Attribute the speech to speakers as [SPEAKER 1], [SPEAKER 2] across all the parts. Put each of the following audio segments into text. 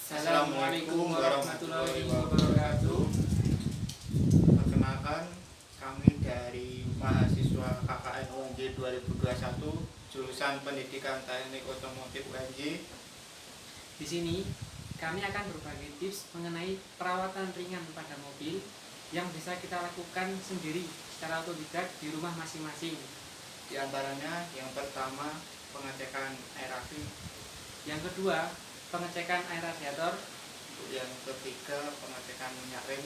[SPEAKER 1] Assalamualaikum warahmatullahi wabarakatuh. Perkenalkan, kami dari mahasiswa KKN UNJ 2021 jurusan Pendidikan Teknik Otomotif UNJ.
[SPEAKER 2] Di sini kami akan berbagi tips mengenai perawatan ringan pada mobil yang bisa kita lakukan sendiri secara otodidak di rumah masing-masing.
[SPEAKER 1] Di antaranya yang pertama pengecekan air aki,
[SPEAKER 2] yang kedua pengecekan air radiator,
[SPEAKER 1] untuk yang ketiga pengecekan minyak rem,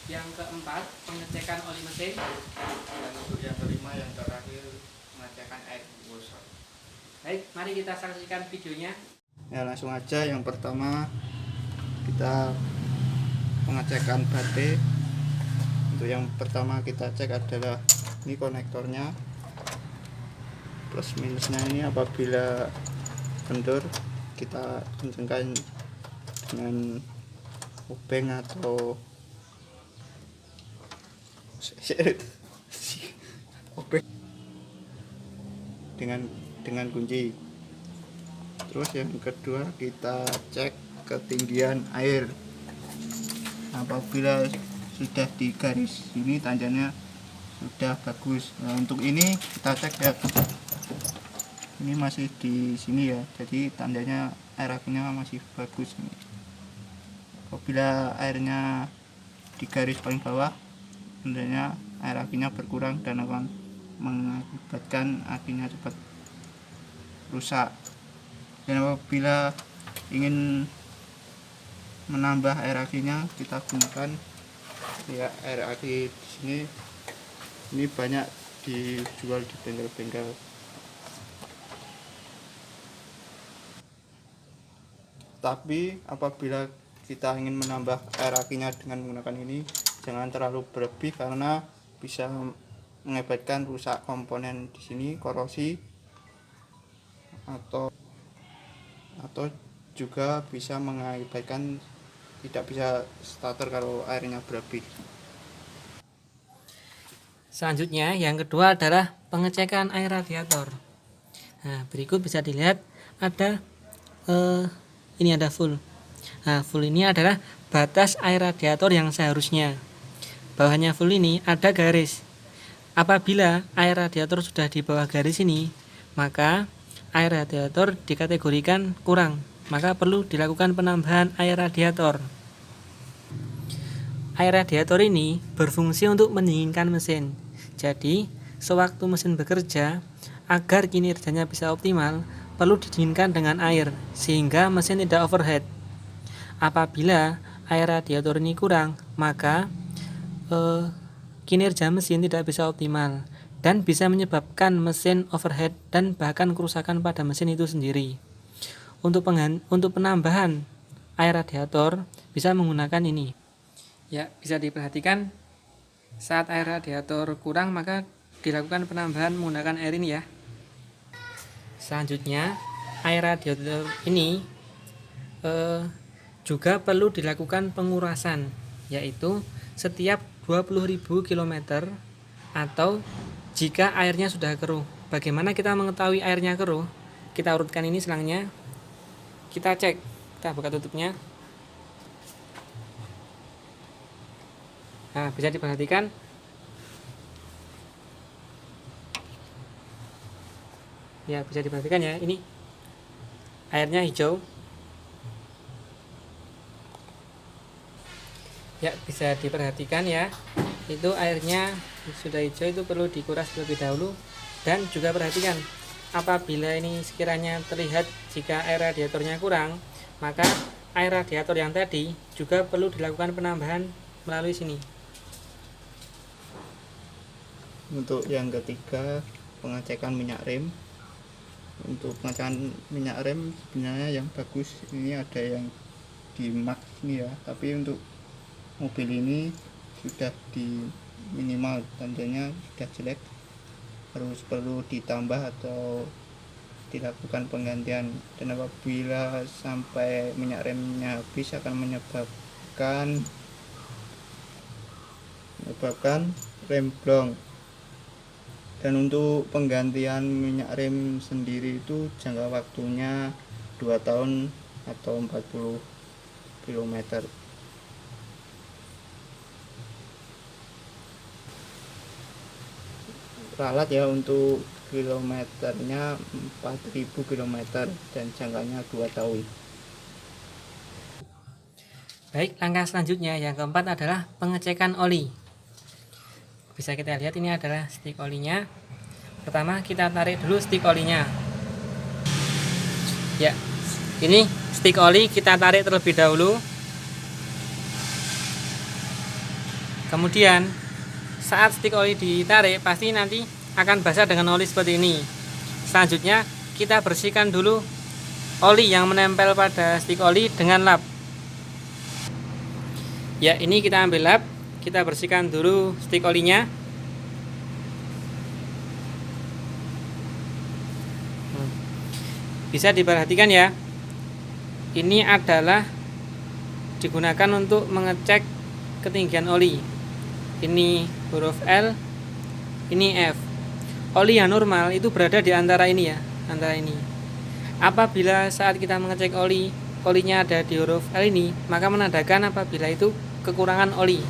[SPEAKER 2] yang keempat pengecekan oli mesin,
[SPEAKER 1] dan untuk yang kelima yang terakhir pengecekan air bosor.
[SPEAKER 2] Baik, mari kita saksikan videonya.
[SPEAKER 1] Ya, langsung aja. Yang pertama kita pengecekan baterai. Untuk yang pertama kita cek adalah ini konektornya, plus minusnya ini apabila kendor kita kencangkan dengan obeng atau obeng dengan kunci. Terus yang kedua kita cek ketinggian air. Apabila sudah di garis ini tandanya sudah bagus. Nah, untuk ini kita cek ya, ini masih di sini ya, jadi tandanya air akinya masih bagus. Apabila airnya di garis paling bawah, tandanya air akinya berkurang dan akan mengakibatkan akinya cepat rusak. Dan apabila ingin menambah air akinya, kita gunakan ya air aki di sini. Ini banyak dijual di bengkel-bengkel. Tapi apabila kita ingin menambah air akinya dengan menggunakan ini, jangan terlalu berlebih karena bisa mengakibatkan rusak komponen di sini, korosi, atau juga bisa mengakibatkan tidak bisa starter kalau airnya berlebih.
[SPEAKER 2] Selanjutnya yang kedua adalah pengecekan air radiator. Nah, berikut bisa dilihat ada ini ada full. Nah, full ini adalah batas air radiator yang seharusnya. Bawahnya full ini ada garis. Apabila air radiator sudah di bawah garis ini, maka air radiator dikategorikan kurang, maka perlu dilakukan penambahan air radiator. Air radiator ini berfungsi untuk mendinginkan mesin. Jadi, sewaktu mesin bekerja, agar kinerjanya bisa optimal, perlu didinginkan dengan air, sehingga mesin tidak overheat. Apabila air radiator ini kurang, maka kinerja mesin tidak bisa optimal dan bisa menyebabkan mesin overheat dan bahkan kerusakan pada mesin itu sendiri. Untuk penambahan air radiator bisa menggunakan ini. Ya, bisa diperhatikan saat air radiator kurang maka dilakukan penambahan menggunakan air ini ya. Selanjutnya, air radiator ini juga perlu dilakukan pengurasan, yaitu setiap 20.000 km atau jika airnya sudah keruh. Bagaimana kita mengetahui airnya keruh? Kita urutkan ini selangnya. Kita cek, kita buka tutupnya. Nah, bisa diperhatikan ya, bisa diperhatikan ya, ini airnya hijau ya, bisa diperhatikan ya, itu airnya sudah hijau, itu perlu dikuras terlebih dahulu. Dan juga perhatikan, apabila ini sekiranya terlihat jika air radiatornya kurang, maka air radiator yang tadi juga perlu dilakukan penambahan melalui sini.
[SPEAKER 1] Untuk yang ketiga pengecekan minyak rem. Untuk pengecekan minyak rem sebenarnya yang bagus ini ada yang di max ini ya, tapi untuk mobil ini sudah di minimal, tandanya sudah jelek, harus perlu ditambah atau dilakukan penggantian. Dan apabila sampai minyak remnya habis akan menyebabkan rem blong. Dan untuk penggantian minyak rem sendiri itu jangka waktunya 2 tahun atau 40 km. Ralat ya, untuk kilometernya 4000 km dan jangkanya 2 tahun.
[SPEAKER 2] Baik, langkah selanjutnya yang keempat adalah pengecekan oli. Bisa kita lihat ini adalah stik olinya. Pertama kita tarik dulu stik olinya. Ya, ini stik oli kita tarik terlebih dahulu. Kemudian saat stik oli ditarik pasti nanti akan basah dengan oli seperti ini. Selanjutnya kita bersihkan dulu oli yang menempel pada stik oli dengan lap. Ya, ini kita ambil lap, kita bersihkan dulu stik olinya. Bisa diperhatikan ya, ini adalah digunakan untuk mengecek ketinggian oli. Ini huruf L, ini F. Oli yang normal itu berada di antara ini ya, antara ini. Apabila saat kita mengecek oli, olinya ada di huruf L ini, maka menandakan apabila itu kekurangan oli.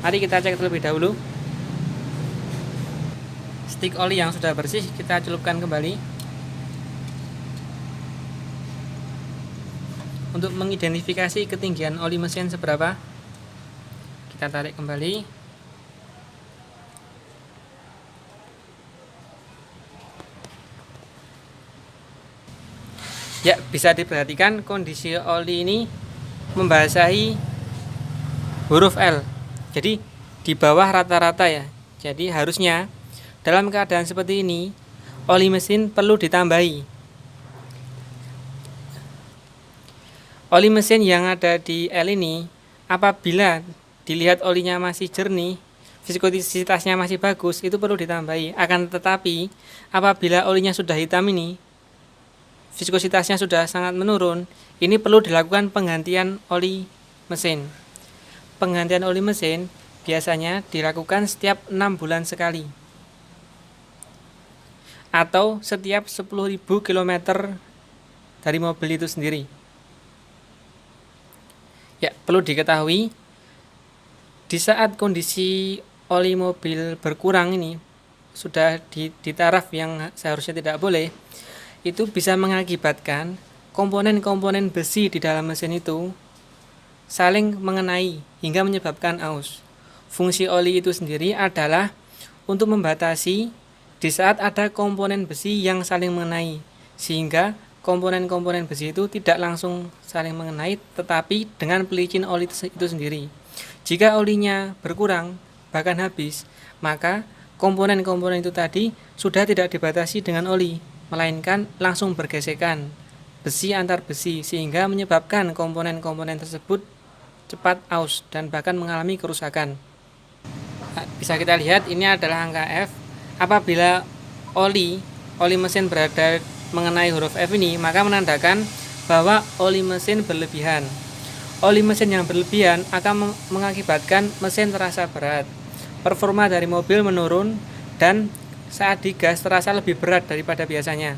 [SPEAKER 2] Mari kita cek terlebih dahulu. Stik oli yang sudah bersih kita celupkan kembali. Untuk mengidentifikasi ketinggian oli mesin seberapa, kita tarik kembali. Ya, bisa diperhatikan kondisi oli ini membasahi huruf L, jadi di bawah rata-rata ya. Jadi harusnya dalam keadaan seperti ini oli mesin perlu ditambahi. Oli mesin yang ada di L ini apabila dilihat olinya masih jernih, viskositasnya masih bagus, itu perlu ditambahi. Akan tetapi apabila olinya sudah hitam ini, viskositasnya sudah sangat menurun, ini perlu dilakukan penggantian oli mesin. Penggantian oli mesin biasanya dilakukan setiap 6 bulan sekali atau setiap 10.000 km dari mobil itu sendiri. Ya, perlu diketahui di saat kondisi oli mobil berkurang ini sudah di taraf yang seharusnya tidak boleh, itu bisa mengakibatkan komponen-komponen besi di dalam mesin itu saling mengenai hingga menyebabkan aus. Fungsi oli itu sendiri adalah untuk membatasi di saat ada komponen besi yang saling mengenai, sehingga komponen-komponen besi itu tidak langsung saling mengenai, tetapi dengan pelicin oli itu sendiri. Jika olinya berkurang bahkan habis, maka komponen-komponen itu tadi sudah tidak dibatasi dengan oli, melainkan langsung bergesekan besi antar besi, sehingga menyebabkan komponen-komponen tersebut cepat aus dan bahkan mengalami kerusakan. Bisa kita lihat ini adalah angka F. Apabila oli mesin berada mengenai huruf F ini, maka menandakan bahwa oli mesin berlebihan. Oli mesin yang berlebihan akan mengakibatkan mesin terasa berat, performa dari mobil menurun, dan saat digas terasa lebih berat daripada biasanya.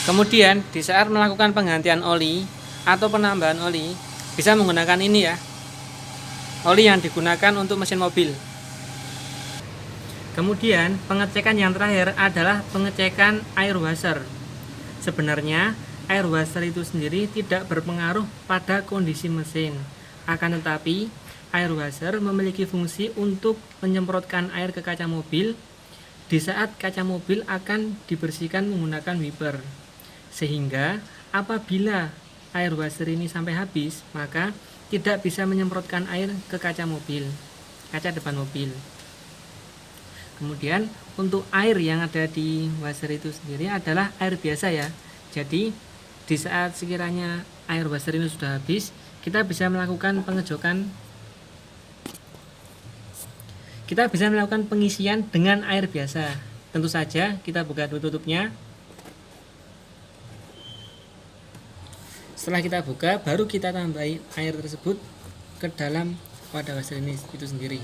[SPEAKER 2] Kemudian di saat melakukan penggantian oli atau penambahan oli, bisa menggunakan ini ya, oli yang digunakan untuk mesin mobil. Kemudian pengecekan yang terakhir adalah pengecekan air washer. Sebenarnya air washer itu sendiri tidak berpengaruh pada kondisi mesin, akan tetapi air washer memiliki fungsi untuk menyemprotkan air ke kaca mobil di saat kaca mobil akan dibersihkan menggunakan wiper, sehingga apabila air washer ini sampai habis, maka tidak bisa menyemprotkan air ke kaca mobil, kaca depan mobil. Kemudian untuk air yang ada di washer itu sendiri adalah air biasa ya. Jadi di saat sekiranya air washer ini sudah habis, kita bisa melakukan pengejokan, kita bisa melakukan pengisian dengan air biasa. Tentu saja kita buka tutupnya. Setelah kita buka, baru kita tambahi air tersebut ke dalam wadah washer ini itu sendiri.